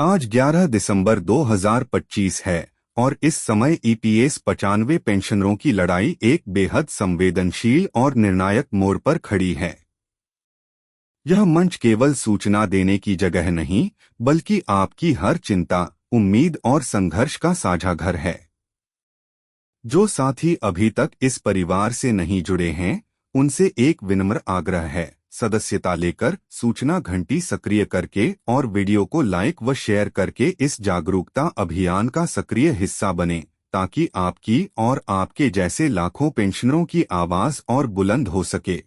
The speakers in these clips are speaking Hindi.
आज 11 दिसंबर 2025 है और इस समय ईपीएस 95 पेंशनरों की लड़ाई एक बेहद संवेदनशील और निर्णायक मोड़ पर खड़ी है। यह मंच केवल सूचना देने की जगह नहीं, बल्कि आपकी हर चिंता, उम्मीद और संघर्ष का साझा घर है। जो साथी अभी तक इस परिवार से नहीं जुड़े हैं, उनसे एक विनम्र आग्रह है, सदस्यता लेकर, सूचना घंटी सक्रिय करके और वीडियो को लाइक व शेयर करके इस जागरूकता अभियान का सक्रिय हिस्सा बने, ताकि आपकी और आपके जैसे लाखों पेंशनरों की आवाज और बुलंद हो सके।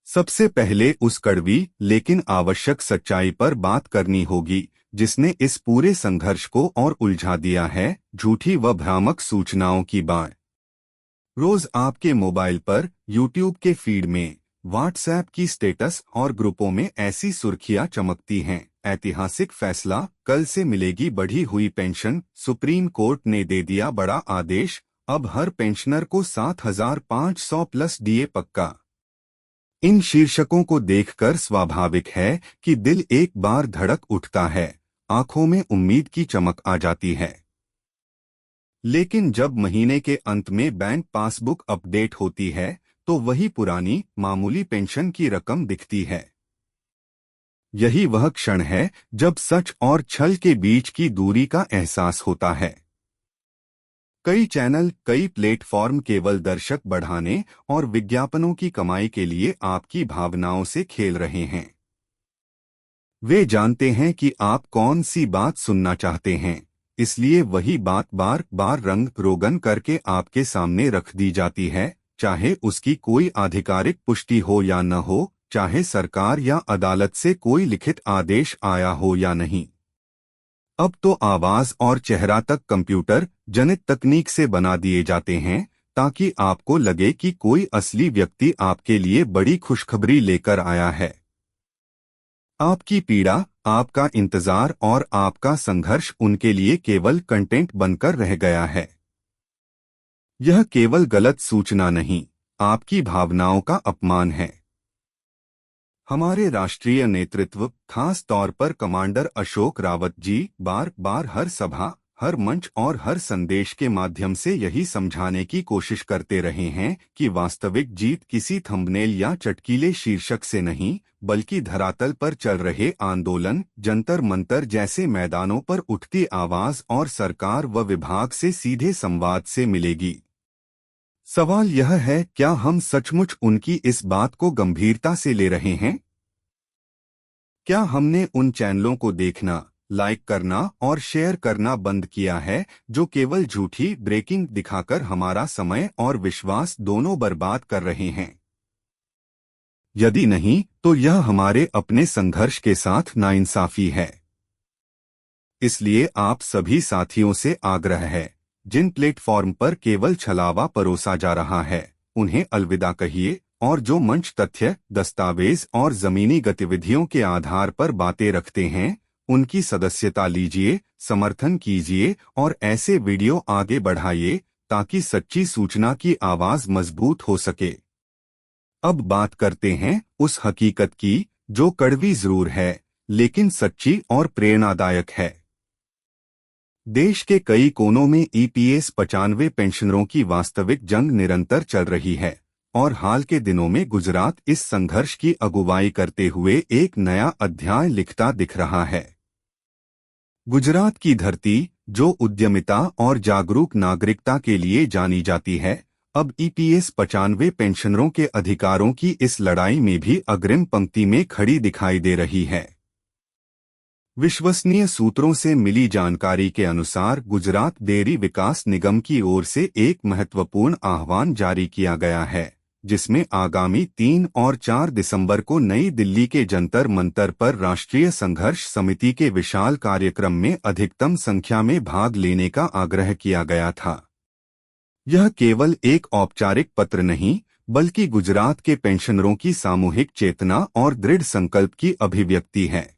सबसे पहले उस कड़वी लेकिन आवश्यक सच्चाई पर बात करनी होगी जिसने इस पूरे संघर्ष को और उलझा दिया है, झूठी व भ्रामक सूचनाओं की बाढ़। रोज आपके मोबाइल पर, यूट्यूब के फीड में, व्हाट्सएप की स्टेटस और ग्रुपों में ऐसी सुर्खियां चमकती हैं। ऐतिहासिक फैसला, कल से मिलेगी बढ़ी हुई पेंशन, सुप्रीम कोर्ट ने दे दिया बड़ा आदेश, अब हर पेंशनर को 7,500 प्लस डीए पक्का। इन शीर्षकों को देखकर स्वाभाविक है कि दिल एक बार धड़क उठता है, आंखों में उम्मीद की चमक आ जाती है। लेकिन जब महीने के अंत में बैंक पासबुक अपडेट होती है, तो वही पुरानी मामूली पेंशन की रकम दिखती है। यही वह क्षण है जब सच और छल के बीच की दूरी का एहसास होता है। कई चैनल, कई प्लेटफॉर्म केवल दर्शक बढ़ाने और विज्ञापनों की कमाई के लिए आपकी भावनाओं से खेल रहे हैं। वे जानते हैं कि आप कौन सी बात सुनना चाहते हैं, इसलिए वही बात बार बार रंग रोगन करके आपके सामने रख दी जाती है, चाहे उसकी कोई आधिकारिक पुष्टि हो या न हो, चाहे सरकार या अदालत से कोई लिखित आदेश आया हो या नहीं। अब तो आवाज और चेहरा तक कंप्यूटर जनित तकनीक से बना दिए जाते हैं, ताकि आपको लगे कि कोई असली व्यक्ति आपके लिए बड़ी खुशखबरी लेकर आया है। आपकी पीड़ा, आपका इंतजार और आपका संघर्ष उनके लिए केवल कंटेंट बनकर रह गया है। यह केवल गलत सूचना नहीं, आपकी भावनाओं का अपमान है। हमारे राष्ट्रीय नेतृत्व, खास तौर पर कमांडर अशोक रावत जी, बार बार हर सभा, हर मंच और हर संदेश के माध्यम से यही समझाने की कोशिश करते रहे हैं कि वास्तविक जीत किसी थंबनेल या चटकीले शीर्षक से नहीं, बल्कि धरातल पर चल रहे आंदोलन, जंतर मंतर जैसे मैदानों पर उठती आवाज और सरकार व विभाग से सीधे संवाद से मिलेगी। सवाल यह है, क्या हम सचमुच उनकी इस बात को गंभीरता से ले रहे हैं? क्या हमने उन चैनलों को देखना, लाइक करना और शेयर करना बंद किया है जो केवल झूठी ब्रेकिंग दिखाकर हमारा समय और विश्वास दोनों बर्बाद कर रहे हैं? यदि नहीं, तो यह हमारे अपने संघर्ष के साथ नाइंसाफी है। इसलिए आप सभी साथियों से आग्रह है, जिन प्लेटफॉर्म पर केवल छलावा परोसा जा रहा है, उन्हें अलविदा कहिए और जो मंच तथ्य, दस्तावेज और जमीनी गतिविधियों के आधार पर बातें रखते हैं, उनकी सदस्यता लीजिए, समर्थन कीजिए और ऐसे वीडियो आगे बढ़ाइए ताकि सच्ची सूचना की आवाज मजबूत हो सके। अब बात करते हैं उस हकीकत की जो कड़वी जरूर है, लेकिन सच्ची और प्रेरणादायक है। देश के कई कोनों में ईपीएस 95 पेंशनरों की वास्तविक जंग निरंतर चल रही है और हाल के दिनों में गुजरात इस संघर्ष की अगुवाई करते हुए एक नया अध्याय लिखता दिख रहा है। गुजरात की धरती, जो उद्यमिता और जागरूक नागरिकता के लिए जानी जाती है, अब ईपीएस 95 पेंशनरों के अधिकारों की इस लड़ाई में भी अग्रिम पंक्ति में खड़ी दिखाई दे रही है। विश्वसनीय सूत्रों से मिली जानकारी के अनुसार गुजरात डेयरी विकास निगम की ओर से एक महत्वपूर्ण आह्वान जारी किया गया है, जिसमें आगामी 3 और 4 दिसंबर को नई दिल्ली के जंतर मंतर पर राष्ट्रीय संघर्ष समिति के विशाल कार्यक्रम में अधिकतम संख्या में भाग लेने का आग्रह किया गया था। यह केवल एक औपचारिक पत्र नहीं, बल्कि गुजरात के पेंशनरों की सामूहिक चेतना और दृढ़ संकल्प की अभिव्यक्ति है।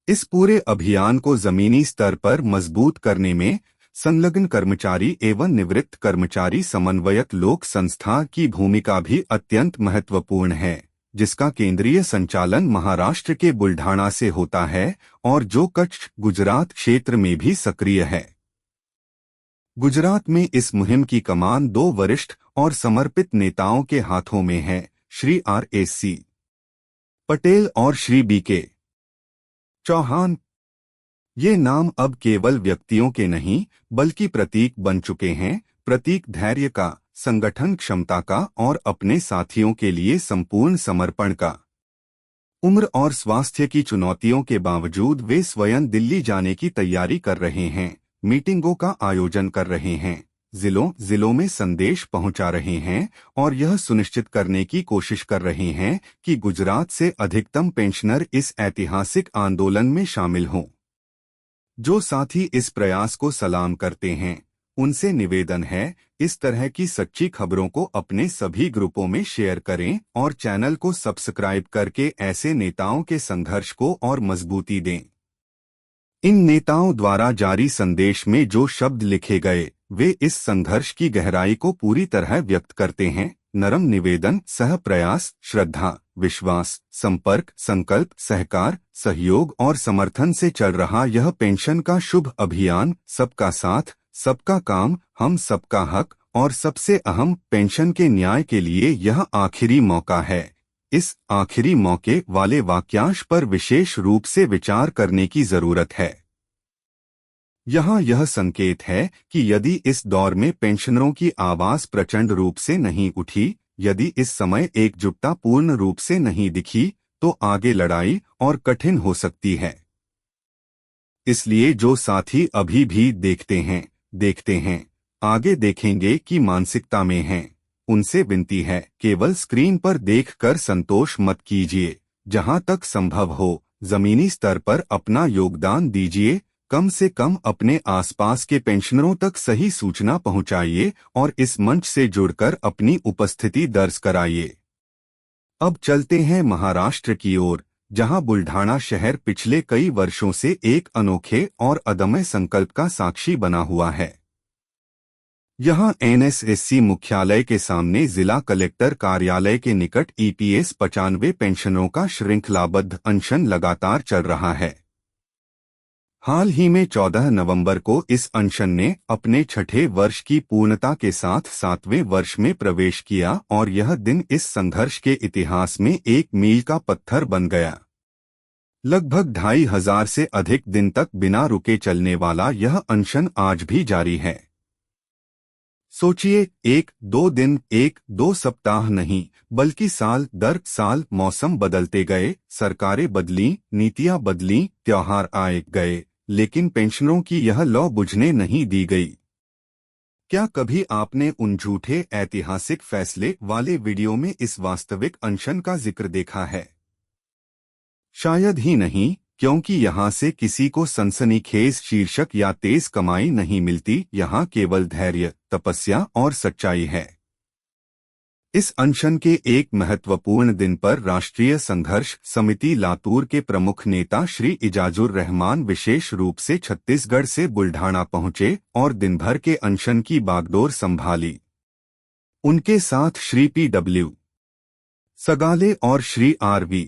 इस पूरे अभियान को जमीनी स्तर पर मजबूत करने में संलग्न कर्मचारी एवं निवृत्त कर्मचारी समन्वयक लोक संस्था की भूमिका भी अत्यंत महत्वपूर्ण है, जिसका केंद्रीय संचालन महाराष्ट्र के बुल्ढाणा से होता है और जो कच्छ गुजरात क्षेत्र में भी सक्रिय है। गुजरात में इस मुहिम की कमान 2 वरिष्ठ और समर्पित नेताओं के हाथों में है, श्री R.S.C. पटेल और श्री B.K. चौहान। ये नाम अब केवल व्यक्तियों के नहीं बल्कि प्रतीक बन चुके हैं, प्रतीक धैर्य का, संगठन क्षमता का और अपने साथियों के लिए संपूर्ण समर्पण का। उम्र और स्वास्थ्य की चुनौतियों के बावजूद वे स्वयं दिल्ली जाने की तैयारी कर रहे हैं, मीटिंगों का आयोजन कर रहे हैं, जिलों में संदेश पहुंचा रहे हैं और यह सुनिश्चित करने की कोशिश कर रहे हैं कि गुजरात से अधिकतम पेंशनर इस ऐतिहासिक आंदोलन में शामिल हों। जो साथी इस प्रयास को सलाम करते हैं, उनसे निवेदन है, इस तरह की सच्ची खबरों को अपने सभी ग्रुपों में शेयर करें और चैनल को सब्सक्राइब करके ऐसे नेताओं के संघर्ष को और मजबूती दें। इन नेताओं द्वारा जारी संदेश में जो शब्द लिखे गए, वे इस संघर्ष की गहराई को पूरी तरह व्यक्त करते हैं। नरम निवेदन, सह प्रयास, श्रद्धा, विश्वास, संपर्क, संकल्प, सहकार, सहयोग और समर्थन से चल रहा यह पेंशन का शुभ अभियान, सबका साथ, सबका काम, हम सबका हक और सबसे अहम पेंशन के न्याय के लिए यह आखिरी मौका है। इस आखिरी मौके वाले वाक्यांश पर विशेष रूप से विचार करने की जरूरत है। यहाँ यह संकेत है कि यदि इस दौर में पेंशनरों की आवाज प्रचंड रूप से नहीं उठी, यदि इस समय एकजुटता पूर्ण रूप से नहीं दिखी, तो आगे लड़ाई और कठिन हो सकती है। इसलिए जो साथी अभी भी देखते हैं, आगे देखेंगे कि मानसिकता में हैं, उनसे विनती है, केवल स्क्रीन पर देखकर संतोष मत कीजिए। जहां तक संभव हो, जमीनी स्तर पर अपना योगदान दीजिए। कम से कम अपने आसपास के पेंशनरों तक सही सूचना पहुंचाइए और इस मंच से जुड़कर अपनी उपस्थिति दर्ज कराइए। अब चलते हैं महाराष्ट्र की ओर, जहां बुल्ढाणा शहर पिछले कई वर्षों से एक अनोखे और अदम्य संकल्प का साक्षी बना हुआ है। यहां NSSC मुख्यालय के सामने जिला कलेक्टर कार्यालय के निकट EPS 95 पेंशनरों का श्रृंखलाबद्ध अनशन लगातार चल रहा है। हाल ही में 14 नवंबर को इस अनशन ने अपने 6ठे वर्ष की पूर्णता के साथ 7वें वर्ष में प्रवेश किया और यह दिन इस संघर्ष के इतिहास में एक मील का पत्थर बन गया। लगभग 2500 से अधिक दिन तक बिना रुके चलने वाला यह अनशन आज भी जारी है। सोचिए, 1-2 दिन, 1-2 सप्ताह नहीं बल्कि साल दर साल मौसम बदलते गए, सरकारें बदलीं, नीतियां बदलीं, त्योहार आए गए, लेकिन पेंशनरों की यह लौ बुझने नहीं दी गई। क्या कभी आपने उन झूठे ऐतिहासिक फैसले वाले वीडियो में इस वास्तविक अनशन का जिक्र देखा है? शायद ही नहीं, क्योंकि यहाँ से किसी को सनसनीखेज शीर्षक या तेज कमाई नहीं मिलती। यहाँ केवल धैर्य, तपस्या और सच्चाई है। इस अनशन के एक महत्वपूर्ण दिन पर राष्ट्रीय संघर्ष समिति लातूर के प्रमुख नेता श्री इजाजुर रहमान विशेष रूप से छत्तीसगढ़ से बुल्ढाणा पहुंचे और दिन भर के अनशन की बागडोर संभाली। उनके साथ श्री PW सगाले और श्री RV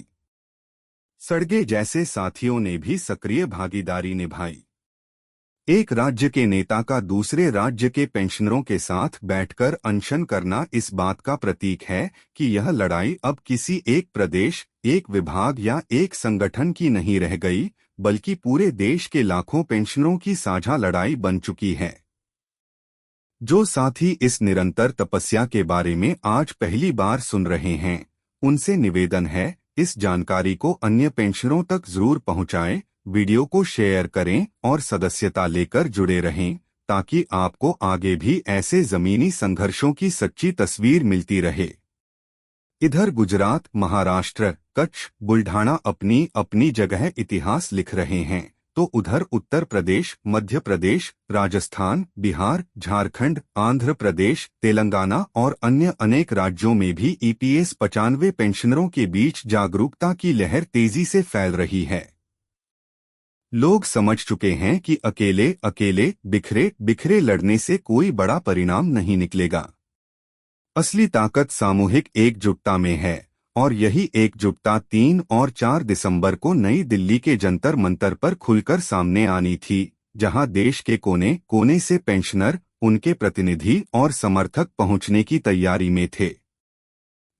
सड़गे जैसे साथियों ने भी सक्रिय भागीदारी निभाई। एक राज्य के नेता का दूसरे राज्य के पेंशनरों के साथ बैठकर अनशन करना इस बात का प्रतीक है कि यह लड़ाई अब किसी एक प्रदेश, एक विभाग या एक संगठन की नहीं रह गई, बल्कि पूरे देश के लाखों पेंशनरों की साझा लड़ाई बन चुकी है। जो साथी इस निरंतर तपस्या के बारे में आज पहली बार सुन रहे हैं, उनसे निवेदन है, इस जानकारी को अन्य पेंशनरों तक जरूर पहुंचाएं, वीडियो को शेयर करें और सदस्यता लेकर जुड़े रहें, ताकि आपको आगे भी ऐसे जमीनी संघर्षों की सच्ची तस्वीर मिलती रहे। इधर गुजरात, महाराष्ट्र, कच्छ, बुल्ढाणा अपनी अपनी जगह इतिहास लिख रहे हैं, तो उधर उत्तर प्रदेश, मध्य प्रदेश, राजस्थान, बिहार, झारखंड, आंध्र प्रदेश, तेलंगाना और अन्य अनेक राज्यों में भी EPS 95 पेंशनरों के बीच जागरूकता की लहर तेजी से फैल रही है। लोग समझ चुके हैं कि अकेले बिखरे लड़ने से कोई बड़ा परिणाम नहीं निकलेगा। असली ताकत सामूहिक एकजुटता में है और यही एकजुटता 3 और 4 दिसंबर को नई दिल्ली के जंतर मंतर पर खुलकर सामने आनी थी, जहां देश के कोने कोने से पेंशनर, उनके प्रतिनिधि और समर्थक पहुंचने की तैयारी में थे।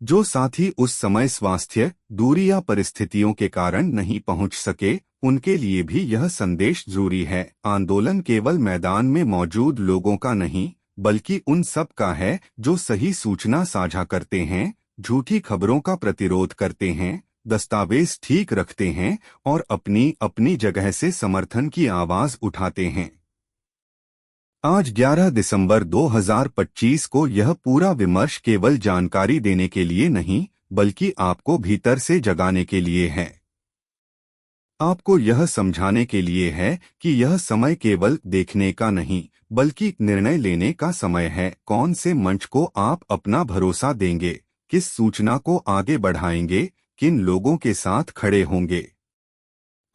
जो साथी उस समय स्वास्थ्य, दूरी या परिस्थितियों के कारण नहीं पहुंच सके, उनके लिए भी यह संदेश जरूरी है। आंदोलन केवल मैदान में मौजूद लोगों का नहीं, बल्कि उन सब का है जो सही सूचना साझा करते हैं, झूठी खबरों का प्रतिरोध करते हैं, दस्तावेज ठीक रखते हैं और अपनी अपनी जगह से समर्थन की आवाज उठाते हैं। आज 11 दिसंबर 2025 को यह पूरा विमर्श केवल जानकारी देने के लिए नहीं, बल्कि आपको भीतर से जगाने के लिए है। आपको यह समझाने के लिए है कि यह समय केवल देखने का नहीं, बल्कि निर्णय लेने का समय है। कौन से मंच को आप अपना भरोसा देंगे, किस सूचना को आगे बढ़ाएंगे, किन लोगों के साथ खड़े होंगे।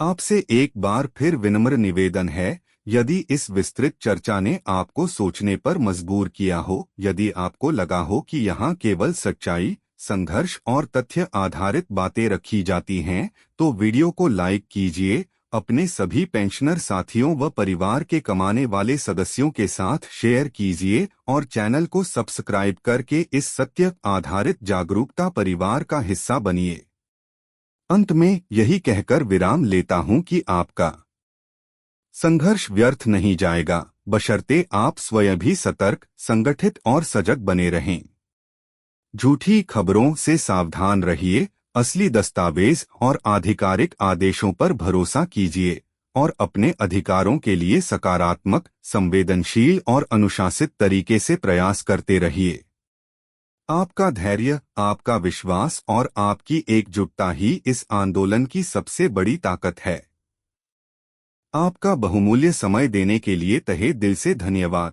आपसे एक बार फिर विनम्र निवेदन है, यदि इस विस्तृत चर्चा ने आपको सोचने पर मजबूर किया हो, यदि आपको लगा हो कि यहाँ केवल सच्चाई, संघर्ष और तथ्य आधारित बातें रखी जाती हैं, तो वीडियो को लाइक कीजिए, अपने सभी पेंशनर साथियों व परिवार के कमाने वाले सदस्यों के साथ शेयर कीजिए और चैनल को सब्सक्राइब करके इस सत्य आधारित जागरूकता परिवार का हिस्सा बनिए। अंत में यही कहकर विराम लेता हूं कि आपका संघर्ष व्यर्थ नहीं जाएगा, बशर्ते आप स्वयं भी सतर्क, संगठित और सजग बने रहें। झूठी खबरों से सावधान रहिए, असली दस्तावेज और आधिकारिक आदेशों पर भरोसा कीजिए और अपने अधिकारों के लिए सकारात्मक, संवेदनशील और अनुशासित तरीके से प्रयास करते रहिए। आपका धैर्य, आपका विश्वास और आपकी एकजुटता ही इस आंदोलन की सबसे बड़ी ताकत है। आपका बहुमूल्य समय देने के लिए तहे दिल से धन्यवाद।